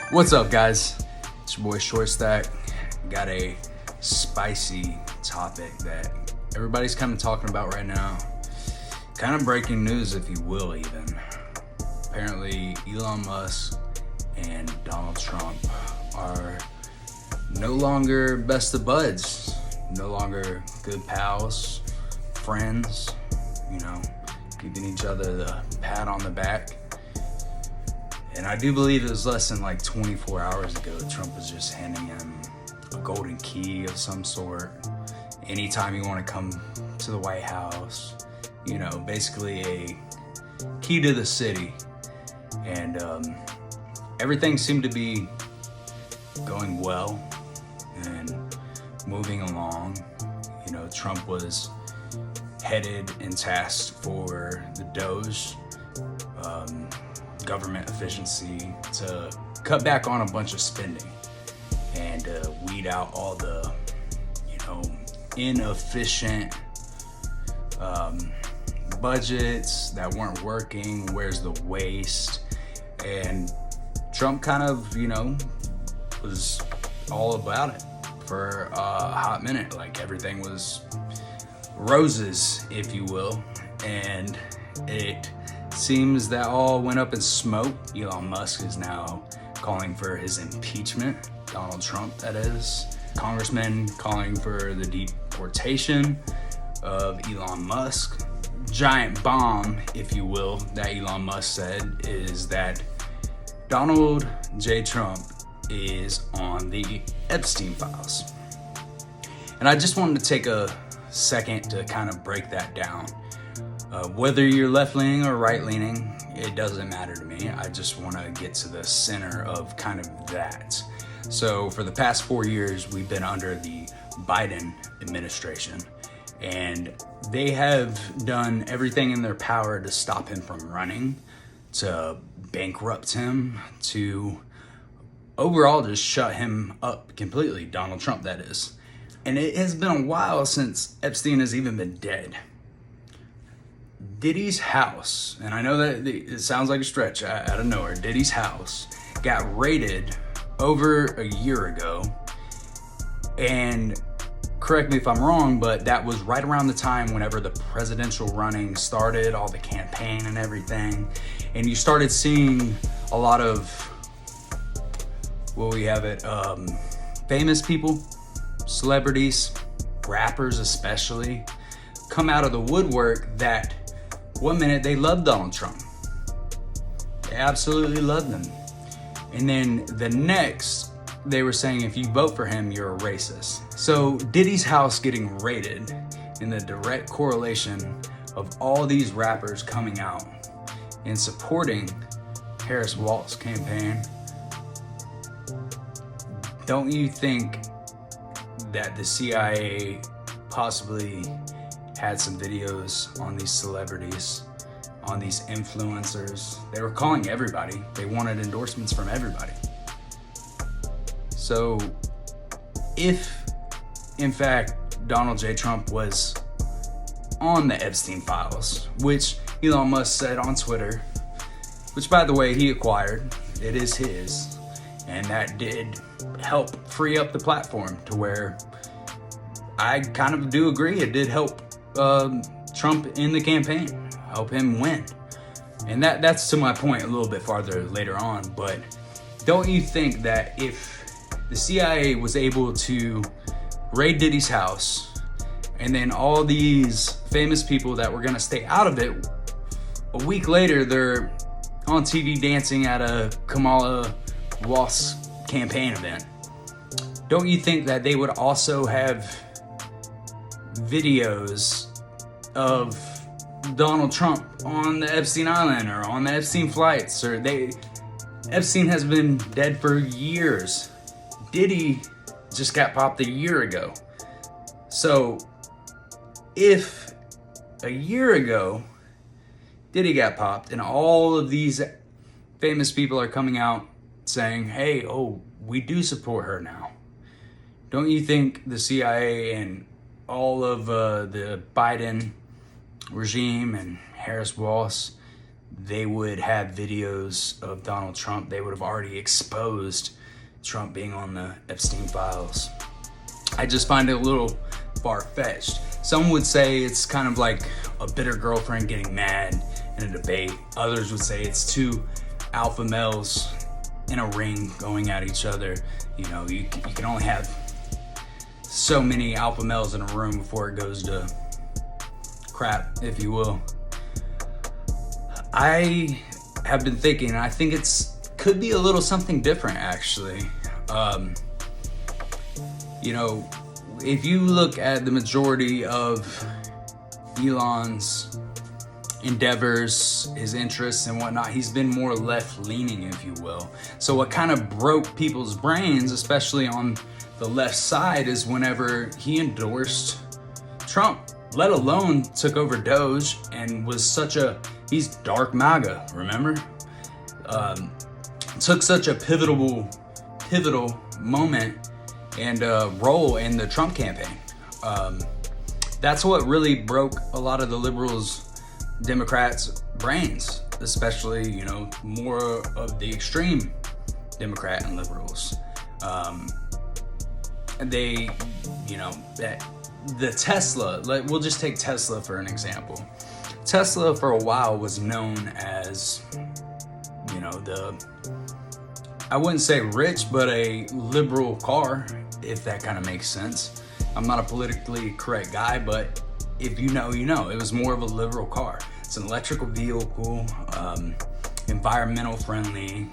What's up, guys? It's your boy Shortstack. Got a spicy topic that everybody's kind of talking about right now. Kind of breaking news, if you will, even. Apparently, Elon Musk and Donald Trump are no longer best of buds, no longer good pals, friends, giving each other the pat on the back. And I do believe it was less than like 24 hours ago, Trump was just handing him a golden key of some sort. Anytime you want to come to the White House, basically a key to the city. And everything seemed to be going well and moving along. Trump was headed and tasked for the Doge, government efficiency, to cut back on a bunch of spending and weed out all the inefficient budgets that weren't working. Where's the waste? And Trump kind of was all about it for a hot minute. Like, everything was roses, if you will, and it seems that all went up in smoke. Elon Musk is now calling for his impeachment. Donald Trump, that is. Congressmen calling for the deportation of Elon Musk. Giant bomb, if you will, that Elon Musk said is that Donald J. Trump is on the Epstein files. And I just wanted to take a second to kind of break that down. Whether you're left-leaning or right-leaning, it doesn't matter to me. I just want to get to the center of kind of that. So for the past 4 years, we've been under the Biden administration, and they have done everything in their power to stop him from running, to bankrupt him, to overall just shut him up completely, Donald Trump, that is. And it has been a while since Epstein has even been dead. Diddy's house, and I know that it sounds like a stretch out of nowhere, Diddy's house got raided over a year ago. And correct me if I'm wrong, but that was right around the time whenever the presidential running started, all the campaign and everything. And you started seeing a lot of, famous people, celebrities, rappers especially, come out of the woodwork that one minute they loved Donald Trump. They absolutely loved him. And then the next, they were saying, if you vote for him, you're a racist. So Diddy's house getting raided in the direct correlation of all these rappers coming out and supporting Harris Walt's campaign. Don't you think that the CIA possibly had some videos on these celebrities, on these influencers? They were calling everybody. They wanted endorsements from everybody. So if, in fact, Donald J. Trump was on the Epstein files, which Elon Musk said on Twitter, which, by the way, he acquired, it is his, and that did help free up the platform to where I kind of do agree it did help Trump in the campaign, help him win. And that's to my point a little bit farther later on. But don't you think that if the CIA was able to raid Diddy's house, and then all these famous people that were gonna stay out of it, a week later they're on TV dancing at a Kamala Harris campaign event, don't you think that they would also have videos of Donald Trump on the Epstein Island or on the Epstein flights? Or Epstein has been dead for years. Diddy just got popped a year ago. So if a year ago Diddy got popped and all of these famous people are coming out saying, hey, we do support her now, don't you think the CIA and all of the Biden regime and Harris Waltz, they would have videos of Donald Trump. They would have already exposed Trump being on the Epstein files. I just find it a little far-fetched. Some would say it's kind of like a bitter girlfriend getting mad in a debate. Others would say it's two alpha males in a ring going at each other. You know, you can only have so many alpha males in a room before it goes to crap, if you will. I have been thinking, I think could be a little something different, actually. You know, if you look at the majority of Elon's endeavors, his interests and whatnot, he's been more left-leaning, if you will. So what kind of broke people's brains, especially on the left side, is whenever he endorsed Trump, let alone took over Doge and was he's dark MAGA, remember? Took such a pivotal moment and role in the Trump campaign. That's what really broke a lot of the liberals, Democrats' brains, especially, you know, more of the extreme Democrat and liberals. They, you know, that the Tesla, we'll just take Tesla for an example. Tesla for a while was known as, you know, I wouldn't say rich, but a liberal car, if that kind of makes sense. I'm not a politically correct guy, but if you know, you know. It was more of a liberal car. It's an electrical vehicle, environmental friendly.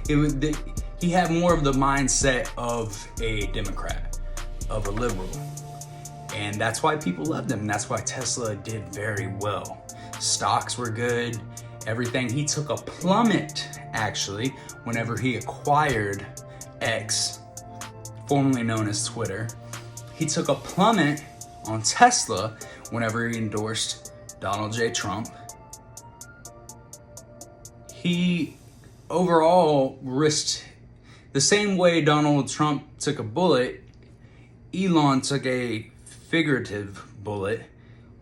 He had more of the mindset of a Democrat, of a liberal. And that's why people loved him. That's why Tesla did very well. Stocks were good, everything. He took a plummet, actually, whenever he acquired X, formerly known as Twitter. He took a plummet on Tesla whenever he endorsed Donald J. Trump. He overall risked the same way Donald Trump took a bullet. Elon took a figurative bullet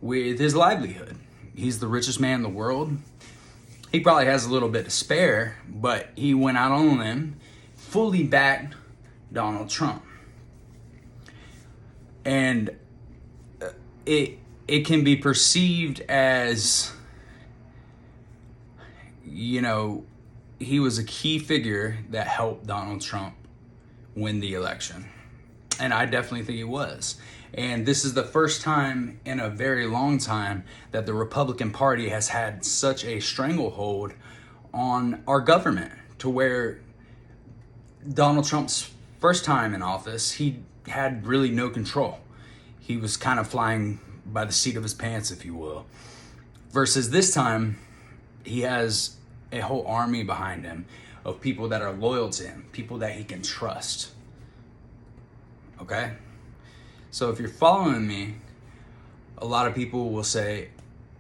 with his livelihood. He's the richest man in the world. He probably has a little bit to spare, but he went out on a limb, fully backed Donald Trump. And it can be perceived as, you know, he was a key figure that helped Donald Trump win the election. And I definitely think he was. And this is the first time in a very long time that the Republican Party has had such a stranglehold on our government, to where Donald Trump's first time in office, he had really no control. He was kind of flying by the seat of his pants, if you will. Versus this time, he has a whole army behind him of people that are loyal to him, people that he can trust. Okay? So if you're following me, a lot of people will say,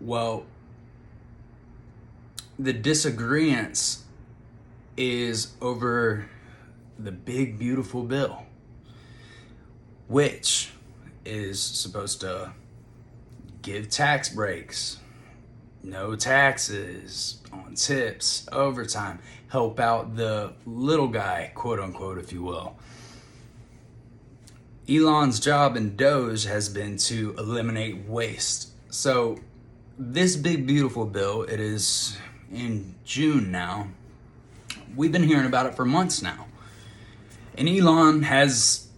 well, the disagreements is over the big, beautiful bill, which is supposed to give tax breaks, no taxes on tips, overtime, help out the little guy, quote unquote, if you will. Elon's job in Doge has been to eliminate waste. So this big, beautiful bill, it is in June now. We've been hearing about it for months now. And Elon has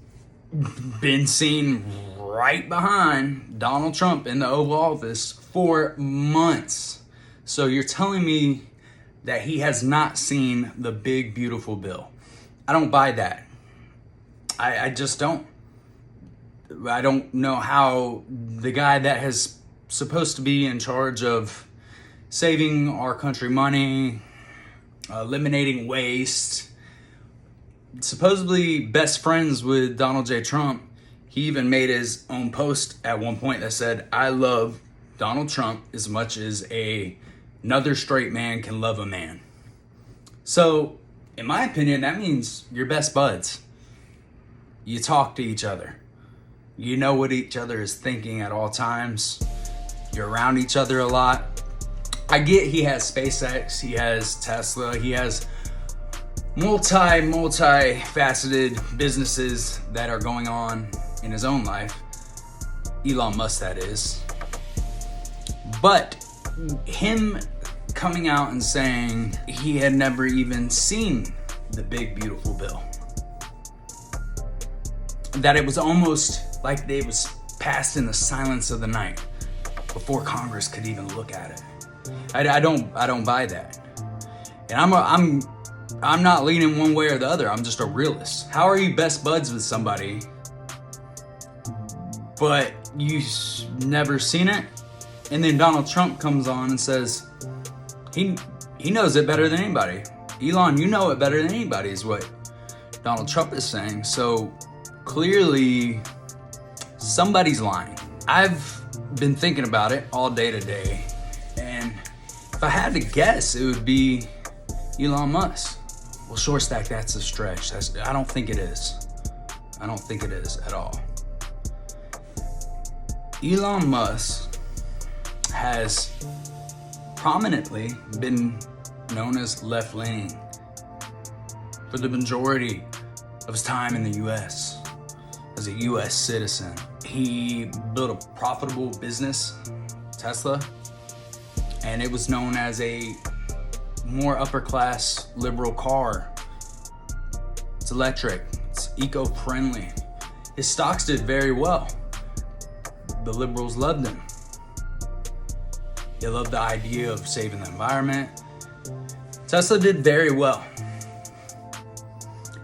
been seen right behind Donald Trump in the Oval Office for months. So you're telling me that he has not seen the big, beautiful bill? I don't buy that. I just don't. I don't know how the guy that is supposed to be in charge of saving our country money, eliminating waste, supposedly best friends with Donald J. Trump. He even made his own post at one point that said, I love Donald Trump as much as another straight man can love a man. So, in my opinion, that means you're best buds. You talk to each other. You know what each other is thinking at all times. You're around each other a lot. I get he has SpaceX, he has Tesla, he has multi-faceted businesses that are going on in his own life. Elon Musk, that is. But him coming out and saying he had never even seen the big beautiful bill, that it was almost like it was passed in the silence of the night before Congress could even look at it. I don't buy that. And I'm not leaning one way or the other. I'm just a realist. How are you best buds with somebody, but you've never seen it? And then Donald Trump comes on and says he knows it better than anybody. Elon, you know it better than anybody, is what Donald Trump is saying. So clearly somebody's lying. I've been thinking about it all day today, and if I had to guess, it would be Elon Musk. Well, Shortstack, that's a stretch. I don't think it is. I don't think it is at all. Elon Musk has prominently been known as left-leaning for the majority of his time in the U.S. as a U.S. citizen. He built a profitable business, Tesla, and it was known as a more upper-class liberal car. It's electric, it's eco-friendly. His stocks did very well. The liberals loved him. They loved the idea of saving the environment. Tesla did very well.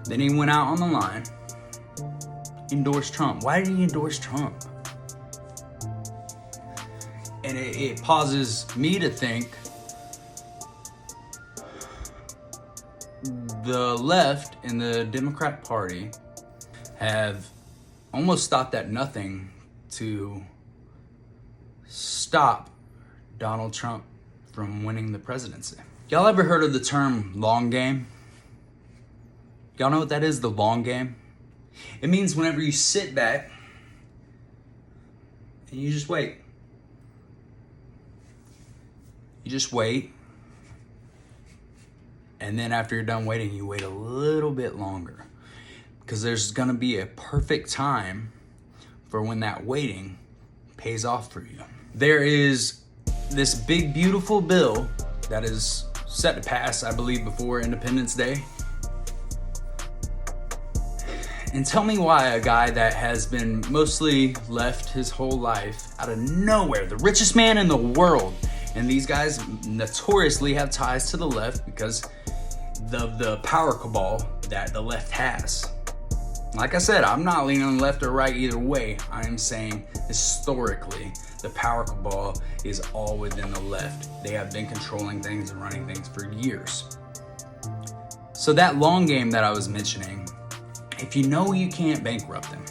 Then he went out on the line, endorsed Trump. Why did he endorse Trump? And it causes me to think the left and the Democrat Party have almost stopped at nothing to stop Donald Trump from winning the presidency. Y'all ever heard of the term long game? Y'all know what that is, the long game? It means whenever you sit back and you just wait. You just wait. And then after you're done waiting, you wait a little bit longer. Because there's gonna be a perfect time for when that waiting pays off for you. There is this big, beautiful bill that is set to pass, I believe, before Independence Day. And tell me why a guy that has been mostly left his whole life out of nowhere, the richest man in the world, and these guys notoriously have ties to the left because of the power cabal that the left has. Like I said, I'm not leaning left or right either way. I'm saying historically, the power cabal is all within the left. They have been controlling things and running things for years. So that long game that I was mentioning, if you know you can't bankrupt him,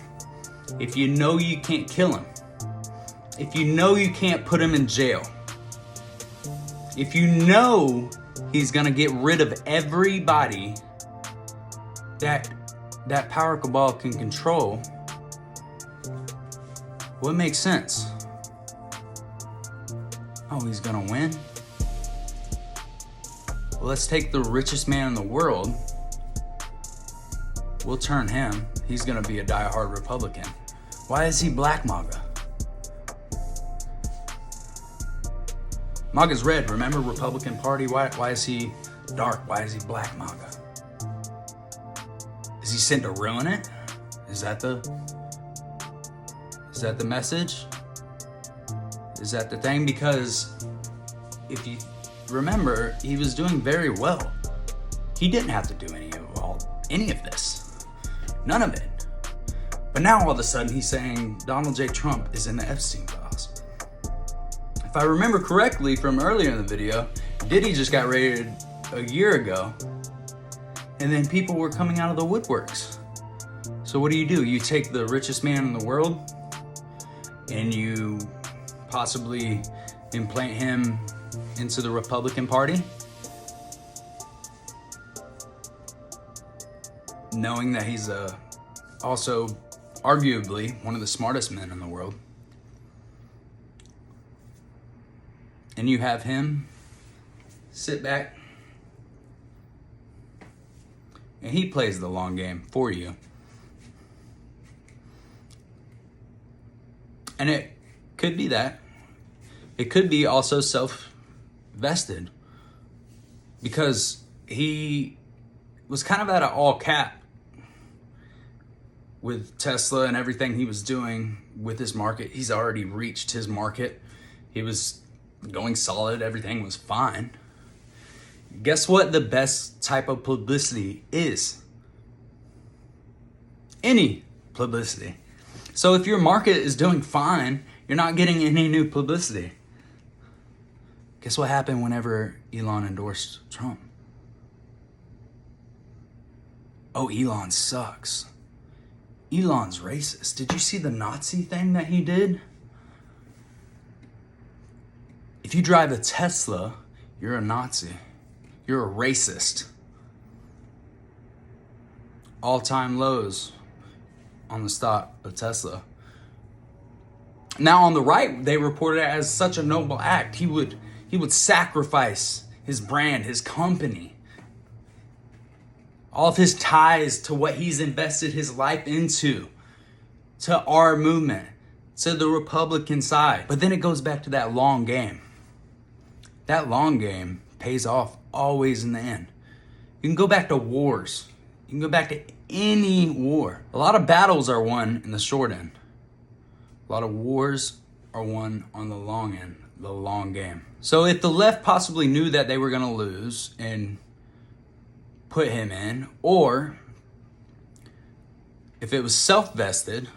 if you know you can't kill him, if you know you can't put him in jail, if you know he's gonna get rid of everybody that power cabal can control, what makes sense? Oh, he's gonna win? Well, let's take the richest man in the world. We'll turn him. He's gonna be a diehard Republican. Why is he black MAGA? MAGA's red, remember? Republican Party. Why is he dark? Why is he black MAGA? Is he sent to ruin it? Is that the message? Is that the thing? Because if you remember, he was doing very well. He didn't have to do any of this. None of it. But now all of a sudden he's saying Donald J. Trump is in the Epstein files. If I remember correctly from earlier in the video, Diddy just got raided a year ago, and then people were coming out of the woodworks. So what do? You take the richest man in the world and you possibly implant him into the Republican Party, knowing that he's also arguably one of the smartest men in the world. And you have him sit back, and he plays the long game for you. And it could be that. It could be also self-vested, because he was kind of at an all cap with Tesla and everything he was doing with his market. He's already reached his market. He was going solid. Everything was fine. Guess what the best type of publicity is? Any publicity. So if your market is doing fine, you're not getting any new publicity. Guess what happened whenever Elon endorsed Trump? Oh, Elon sucks. Elon's racist. Did you see the Nazi thing that he did? If you drive a Tesla, you're a Nazi. You're a racist. All-time lows on the stock of Tesla. Now on the right, they reported it as such a noble act. He would sacrifice his brand, his company, all of his ties to what he's invested his life into, to our movement, to the Republican side. But then it goes back to that long game. That long game pays off always in the end. You can go back to wars. You can go back to any war. A lot of battles are won in the short end. A lot of wars are won on the long end, the long game. So if the left possibly knew that they were going to lose and put him in, or if it was self-vested,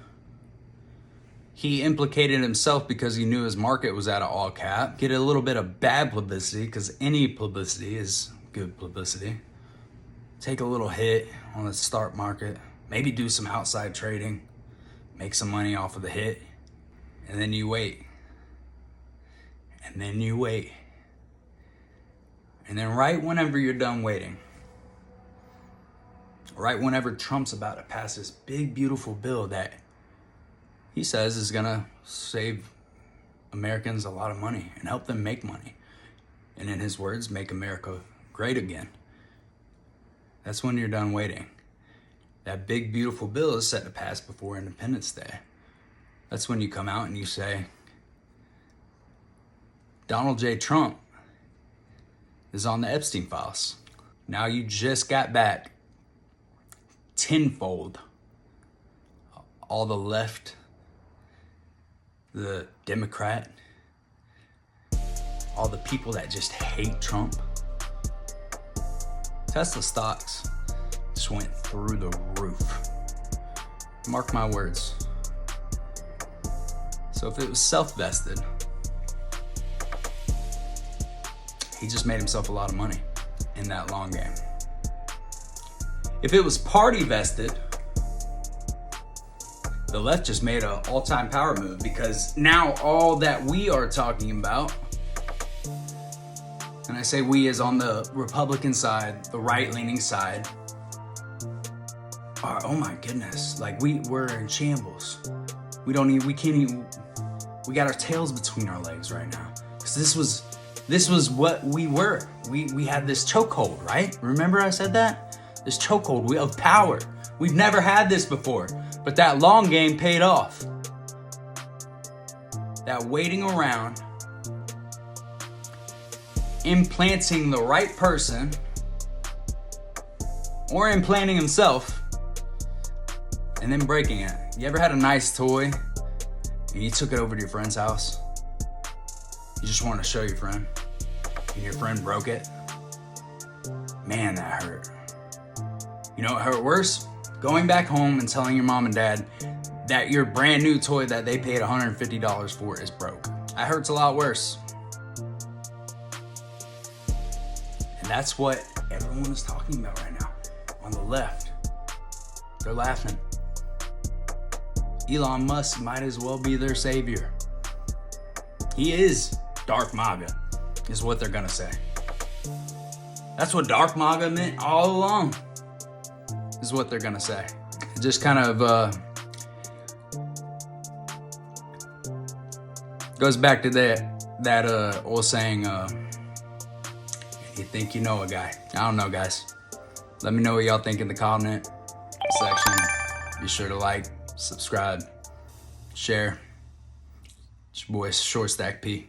he implicated himself because he knew his market was at an all cap, get a little bit of bad publicity, because any publicity is good publicity. Take a little hit on the stock market, maybe do some outside trading, make some money off of the hit, and then you wait. And then you wait. And then right whenever you're done waiting, right whenever Trump's about to pass this big, beautiful bill that he says is gonna save Americans a lot of money and help them make money, and in his words, make America great again. That's when you're done waiting. That big, beautiful bill is set to pass before Independence Day. That's when you come out and you say, Donald J. Trump is on the Epstein files. Now you just got back tenfold all the left, the Democrat, all the people that just hate Trump. Tesla stocks just went through the roof. Mark my words. So if it was self-vested, he just made himself a lot of money in that long game. If it was party vested, the left just made an all-time power move, because now all that we are talking about, and I say we as on the Republican side, the right-leaning side, are, oh my goodness, like we're in shambles. We got our tails between our legs right now. Because this was what we were. We had this chokehold, right? Remember I said that? This chokehold of power. We've never had this before, but that long game paid off. That waiting around, implanting the right person, or implanting himself, and then breaking it. You ever had a nice toy and you took it over to your friend's house? You just wanted to show your friend, and your friend broke it? Man, that hurt. You know what hurt worse? Going back home and telling your mom and dad that your brand new toy that they paid $150 for is broke. That hurts a lot worse. And that's what everyone is talking about right now. On the left, they're laughing. Elon Musk might as well be their savior. He is Dark MAGA, is what they're gonna say. That's what Dark MAGA meant all along, is what they're gonna say. It just kind of goes back to that old saying, You think you know a guy. I don't know, guys. Let me know what y'all think in the comment section. Be sure to like, subscribe, share. It's your boy Shortstack P.